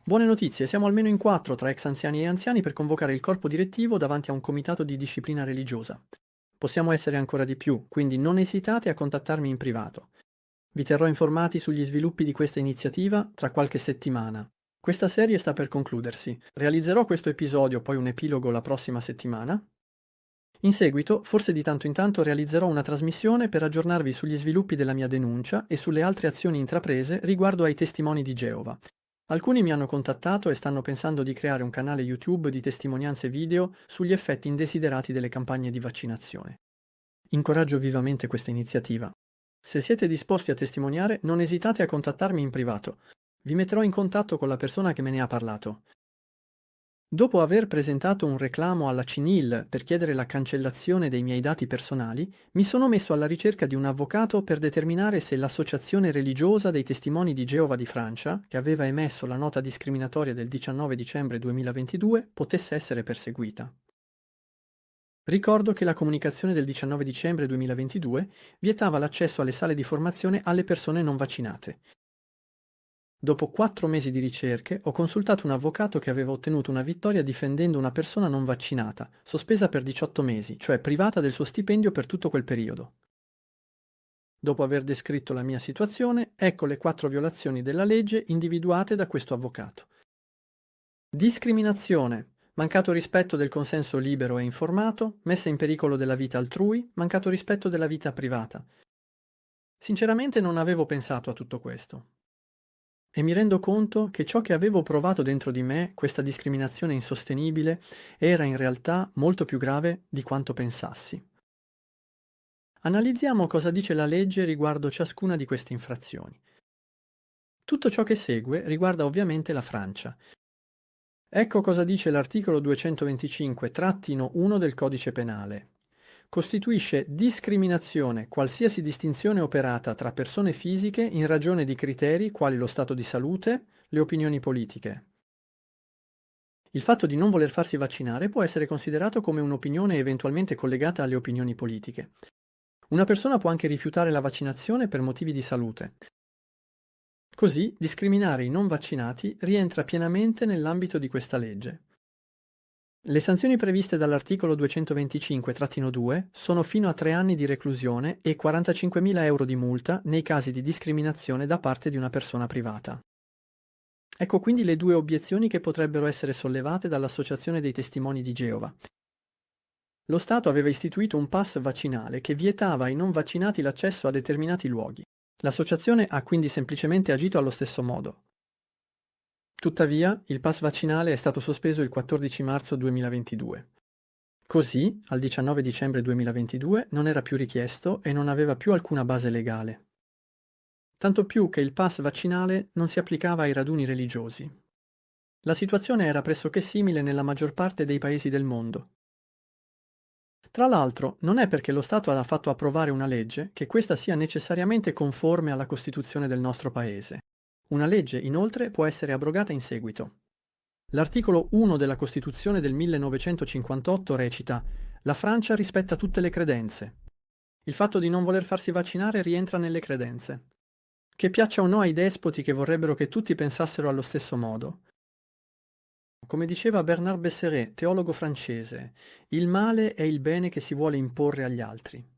Buone notizie, siamo almeno in 4 tra ex anziani e anziani per convocare il corpo direttivo davanti a un comitato di disciplina religiosa. Possiamo essere ancora di più, quindi non esitate a contattarmi in privato. Vi terrò informati sugli sviluppi di questa iniziativa tra qualche settimana. Questa serie sta per concludersi. Realizzerò questo episodio, poi un epilogo la prossima settimana. In seguito, forse di tanto in tanto realizzerò una trasmissione per aggiornarvi sugli sviluppi della mia denuncia e sulle altre azioni intraprese riguardo ai testimoni di Geova. Alcuni mi hanno contattato e stanno pensando di creare un canale YouTube di testimonianze video sugli effetti indesiderati delle campagne di vaccinazione. Incoraggio vivamente questa iniziativa. Se siete disposti a testimoniare, non esitate a contattarmi in privato. Vi metterò in contatto con la persona che me ne ha parlato. Dopo aver presentato un reclamo alla CNIL per chiedere la cancellazione dei miei dati personali, mi sono messo alla ricerca di un avvocato per determinare se l'Associazione religiosa dei Testimoni di Geova di Francia, che aveva emesso la nota discriminatoria del 19 dicembre 2022, potesse essere perseguita. Ricordo che la comunicazione del 19 dicembre 2022 vietava l'accesso alle sale di formazione alle persone non vaccinate. Dopo 4 mesi di ricerche, ho consultato un avvocato che aveva ottenuto una vittoria difendendo una persona non vaccinata, sospesa per 18 mesi, cioè privata del suo stipendio per tutto quel periodo. Dopo aver descritto la mia situazione, ecco le 4 violazioni della legge individuate da questo avvocato. Discriminazione, mancato rispetto del consenso libero e informato, messa in pericolo della vita altrui, mancato rispetto della vita privata. Sinceramente non avevo pensato a tutto questo. E mi rendo conto che ciò che avevo provato dentro di me, questa discriminazione insostenibile, era in realtà molto più grave di quanto pensassi. Analizziamo cosa dice la legge riguardo ciascuna di queste infrazioni. Tutto ciò che segue riguarda ovviamente la Francia. Ecco cosa dice l'articolo 225-1 del Codice Penale. Costituisce discriminazione qualsiasi distinzione operata tra persone fisiche in ragione di criteri quali lo stato di salute, le opinioni politiche. Il fatto di non voler farsi vaccinare può essere considerato come un'opinione eventualmente collegata alle opinioni politiche. Una persona può anche rifiutare la vaccinazione per motivi di salute. Così, discriminare i non vaccinati rientra pienamente nell'ambito di questa legge. Le sanzioni previste dall'articolo 225-2 sono fino a 3 anni di reclusione e 45.000 euro di multa nei casi di discriminazione da parte di una persona privata. Ecco quindi le 2 obiezioni che potrebbero essere sollevate dall'Associazione dei Testimoni di Geova. Lo Stato aveva istituito un pass vaccinale che vietava ai non vaccinati l'accesso a determinati luoghi. L'associazione ha quindi semplicemente agito allo stesso modo. Tuttavia, il pass vaccinale è stato sospeso il 14 marzo 2022. Così, al 19 dicembre 2022, non era più richiesto e non aveva più alcuna base legale. Tanto più che il pass vaccinale non si applicava ai raduni religiosi. La situazione era pressoché simile nella maggior parte dei paesi del mondo. Tra l'altro, non è perché lo Stato ha fatto approvare una legge che questa sia necessariamente conforme alla Costituzione del nostro Paese. Una legge, inoltre, può essere abrogata in seguito. L'articolo 1 della Costituzione del 1958 recita: «La Francia rispetta tutte le credenze». Il fatto di non voler farsi vaccinare rientra nelle credenze. Che piaccia o no ai despoti che vorrebbero che tutti pensassero allo stesso modo. Come diceva Bernard Besseret, teologo francese, il male è il bene che si vuole imporre agli altri.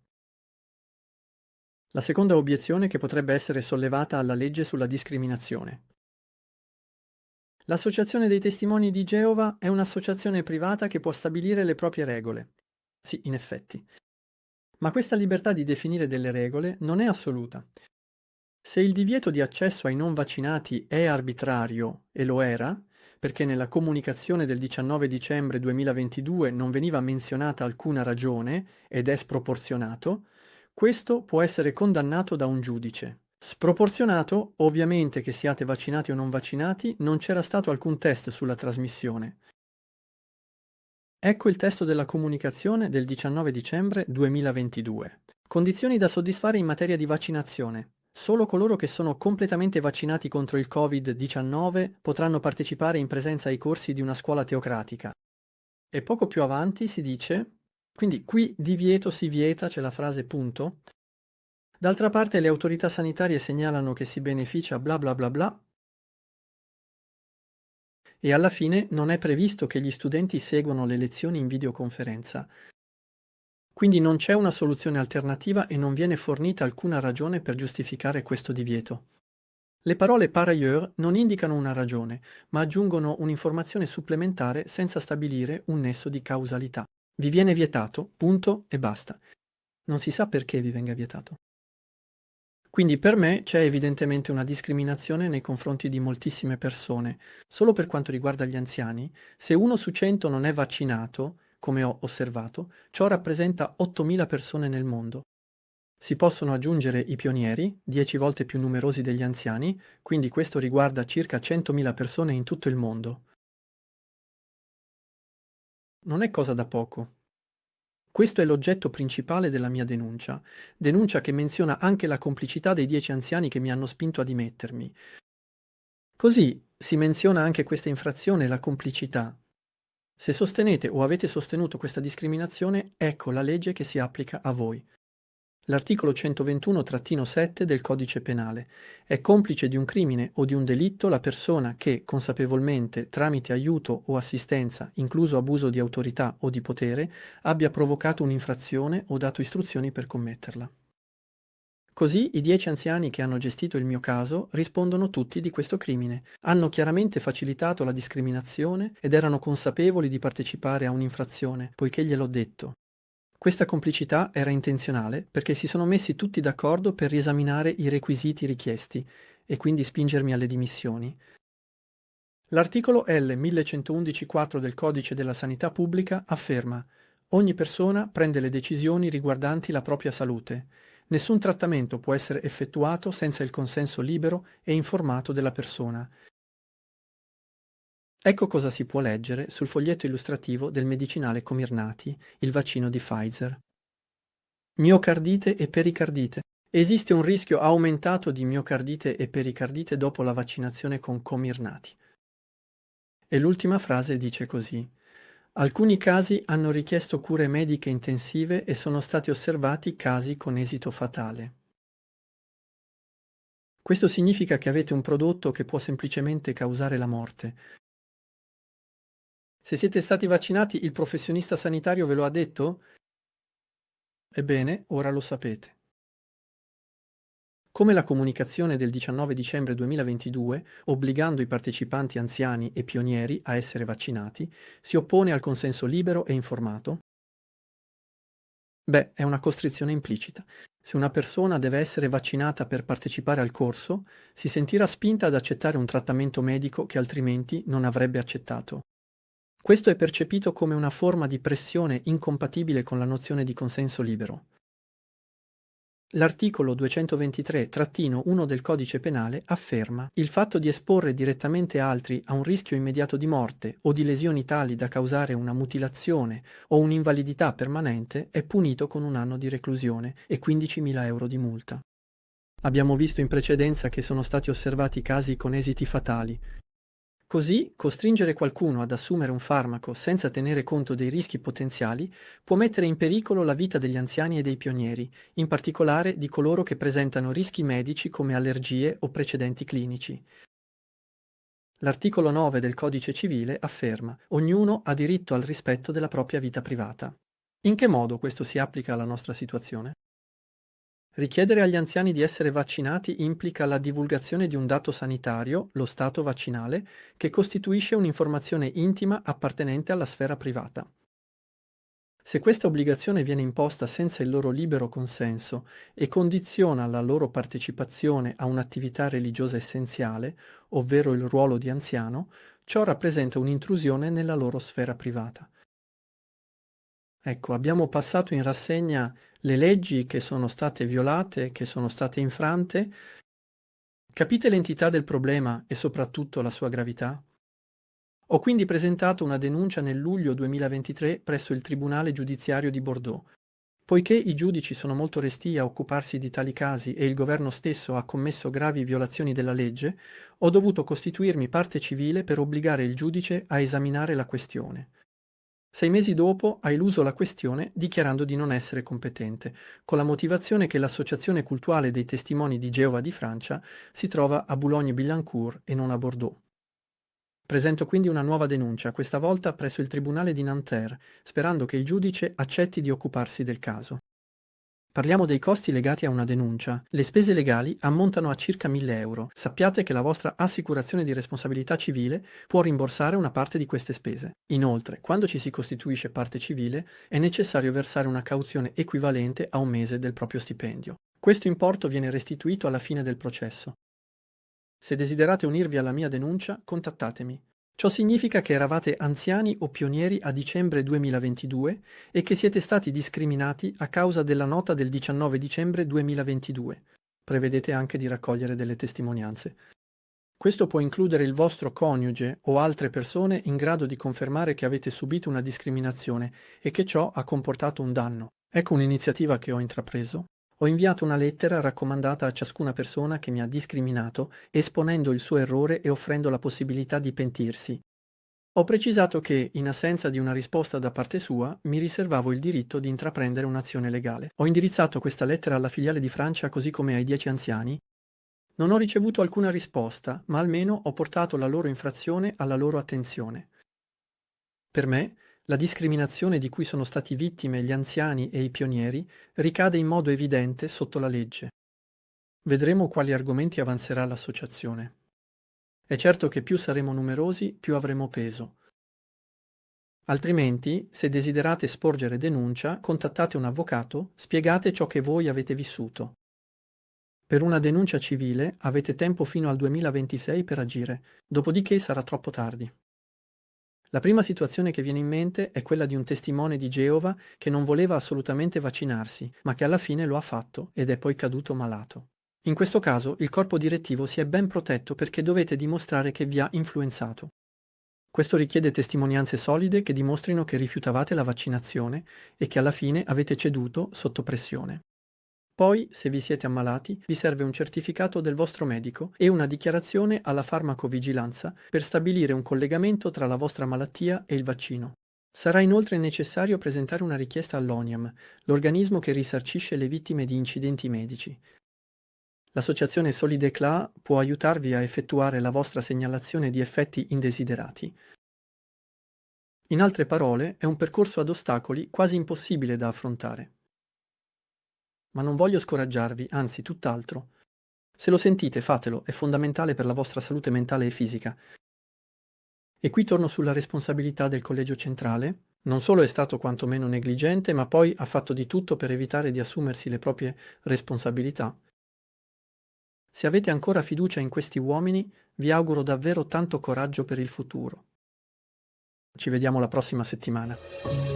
La seconda obiezione che potrebbe essere sollevata alla legge sulla discriminazione. L'Associazione dei Testimoni di Geova è un'associazione privata che può stabilire le proprie regole. Sì, in effetti. Ma questa libertà di definire delle regole non è assoluta. Se il divieto di accesso ai non vaccinati è arbitrario, e lo era, perché nella comunicazione del 19 dicembre 2022 non veniva menzionata alcuna ragione ed è sproporzionato, questo può essere condannato da un giudice. Sproporzionato, ovviamente che siate vaccinati o non vaccinati, non c'era stato alcun test sulla trasmissione. Ecco il testo della comunicazione del 19 dicembre 2022. Condizioni da soddisfare in materia di vaccinazione. Solo coloro che sono completamente vaccinati contro il Covid-19 potranno partecipare in presenza ai corsi di una scuola teocratica. E poco più avanti si dice, quindi qui divieto si vieta, c'è la frase punto. D'altra parte le autorità sanitarie segnalano che si beneficia bla bla bla bla e alla fine non è previsto che gli studenti seguano le lezioni in videoconferenza. Quindi non c'è una soluzione alternativa e non viene fornita alcuna ragione per giustificare questo divieto. Le parole par ailleurs non indicano una ragione, ma aggiungono un'informazione supplementare senza stabilire un nesso di causalità. Vi viene vietato, punto e basta. Non si sa perché vi venga vietato. Quindi per me c'è evidentemente una discriminazione nei confronti di moltissime persone. Solo per quanto riguarda gli anziani, se 1 su 100 non è vaccinato, come ho osservato, ciò rappresenta 8.000 persone nel mondo. Si possono aggiungere i pionieri, 10 volte più numerosi degli anziani, quindi questo riguarda circa 100.000 persone in tutto il mondo. Non è cosa da poco. Questo è l'oggetto principale della mia denuncia che menziona anche la complicità dei 10 anziani che mi hanno spinto a dimettermi. Così si menziona anche questa infrazione, la complicità. Se sostenete o avete sostenuto questa discriminazione, ecco la legge che si applica a voi. L'articolo 121-7 del Codice Penale. È complice di un crimine o di un delitto la persona che, consapevolmente, tramite aiuto o assistenza, incluso abuso di autorità o di potere, abbia provocato un'infrazione o dato istruzioni per commetterla. Così i 10 anziani che hanno gestito il mio caso rispondono tutti di questo crimine. Hanno chiaramente facilitato la discriminazione ed erano consapevoli di partecipare a un'infrazione, poiché gliel'ho detto. Questa complicità era intenzionale perché si sono messi tutti d'accordo per riesaminare i requisiti richiesti e quindi spingermi alle dimissioni. L'articolo L 1111-4 del Codice della Sanità Pubblica afferma: ogni persona prende le decisioni riguardanti la propria salute. Nessun trattamento può essere effettuato senza il consenso libero e informato della persona. Ecco cosa si può leggere sul foglietto illustrativo del medicinale Comirnaty, il vaccino di Pfizer. Miocardite e pericardite. Esiste un rischio aumentato di miocardite e pericardite dopo la vaccinazione con Comirnaty. E l'ultima frase dice così: alcuni casi hanno richiesto cure mediche intensive e sono stati osservati casi con esito fatale. Questo significa che avete un prodotto che può semplicemente causare la morte. Se siete stati vaccinati, il professionista sanitario ve lo ha detto? Ebbene, ora lo sapete. Come la comunicazione del 19 dicembre 2022, obbligando i partecipanti anziani e pionieri a essere vaccinati, si oppone al consenso libero e informato? Beh, è una costrizione implicita. Se una persona deve essere vaccinata per partecipare al corso, si sentirà spinta ad accettare un trattamento medico che altrimenti non avrebbe accettato. Questo è percepito come una forma di pressione incompatibile con la nozione di consenso libero. L'articolo 223-1 del Codice Penale afferma: il fatto di esporre direttamente altri a un rischio immediato di morte o di lesioni tali da causare una mutilazione o un'invalidità permanente è punito con 1 anno di reclusione e 15.000 euro di multa. Abbiamo visto in precedenza che sono stati osservati casi con esiti fatali. Così, costringere qualcuno ad assumere un farmaco senza tenere conto dei rischi potenziali può mettere in pericolo la vita degli anziani e dei pionieri, in particolare di coloro che presentano rischi medici come allergie o precedenti clinici. L'articolo 9 del Codice Civile afferma: ognuno ha diritto al rispetto della propria vita privata. In che modo questo si applica alla nostra situazione? Richiedere agli anziani di essere vaccinati implica la divulgazione di un dato sanitario, lo stato vaccinale, che costituisce un'informazione intima appartenente alla sfera privata. Se questa obbligazione viene imposta senza il loro libero consenso e condiziona la loro partecipazione a un'attività religiosa essenziale, ovvero il ruolo di anziano, ciò rappresenta un'intrusione nella loro sfera privata. Ecco, abbiamo passato in rassegna le leggi che sono state violate, che sono state infrante. Capite l'entità del problema e soprattutto la sua gravità? Ho quindi presentato una denuncia nel luglio 2023 presso il Tribunale giudiziario di Bordeaux. Poiché i giudici sono molto restii a occuparsi di tali casi e il governo stesso ha commesso gravi violazioni della legge, ho dovuto costituirmi parte civile per obbligare il giudice a esaminare la questione. 6 mesi dopo ha eluso la questione dichiarando di non essere competente, con la motivazione che l'Associazione cultuale dei testimoni di Geova di Francia si trova a Boulogne-Billancourt e non a Bordeaux. Presento quindi una nuova denuncia, questa volta presso il Tribunale di Nanterre, sperando che il giudice accetti di occuparsi del caso. Parliamo dei costi legati a una denuncia. Le spese legali ammontano a circa 1.000 euro. Sappiate che la vostra assicurazione di responsabilità civile può rimborsare una parte di queste spese. Inoltre, quando ci si costituisce parte civile, è necessario versare una cauzione equivalente a un mese del proprio stipendio. Questo importo viene restituito alla fine del processo. Se desiderate unirvi alla mia denuncia, contattatemi. Ciò significa che eravate anziani o pionieri a dicembre 2022 e che siete stati discriminati a causa della nota del 19 dicembre 2022. Prevedete anche di raccogliere delle testimonianze. Questo può includere il vostro coniuge o altre persone in grado di confermare che avete subito una discriminazione e che ciò ha comportato un danno. Ecco un'iniziativa che ho intrapreso. Ho inviato una lettera raccomandata a ciascuna persona che mi ha discriminato, esponendo il suo errore e offrendo la possibilità di pentirsi. Ho precisato che, in assenza di una risposta da parte sua, mi riservavo il diritto di intraprendere un'azione legale. Ho indirizzato questa lettera alla filiale di Francia così come ai 10 anziani. Non ho ricevuto alcuna risposta, ma almeno ho portato la loro infrazione alla loro attenzione. Per me, la discriminazione di cui sono stati vittime gli anziani e i pionieri ricade in modo evidente sotto la legge. Vedremo quali argomenti avanzerà l'associazione. È certo che più saremo numerosi, più avremo peso. Altrimenti, se desiderate sporgere denuncia, contattate un avvocato, spiegate ciò che voi avete vissuto. Per una denuncia civile avete tempo fino al 2026 per agire, dopodiché sarà troppo tardi. La prima situazione che viene in mente è quella di un testimone di Geova che non voleva assolutamente vaccinarsi, ma che alla fine lo ha fatto ed è poi caduto malato. In questo caso il corpo direttivo si è ben protetto perché dovete dimostrare che vi ha influenzato. Questo richiede testimonianze solide che dimostrino che rifiutavate la vaccinazione e che alla fine avete ceduto sotto pressione. Poi, se vi siete ammalati, vi serve un certificato del vostro medico e una dichiarazione alla farmacovigilanza per stabilire un collegamento tra la vostra malattia e il vaccino. Sarà inoltre necessario presentare una richiesta all'ONIAM, l'organismo che risarcisce le vittime di incidenti medici. L'associazione Solidecla può aiutarvi a effettuare la vostra segnalazione di effetti indesiderati. In altre parole, è un percorso ad ostacoli quasi impossibile da affrontare. Ma non voglio scoraggiarvi, anzi tutt'altro. Se lo sentite, fatelo, è fondamentale per la vostra salute mentale e fisica. E qui torno sulla responsabilità del Collegio Centrale. Non solo è stato quantomeno negligente, ma poi ha fatto di tutto per evitare di assumersi le proprie responsabilità. Se avete ancora fiducia in questi uomini, vi auguro davvero tanto coraggio per il futuro. Ci vediamo la prossima settimana.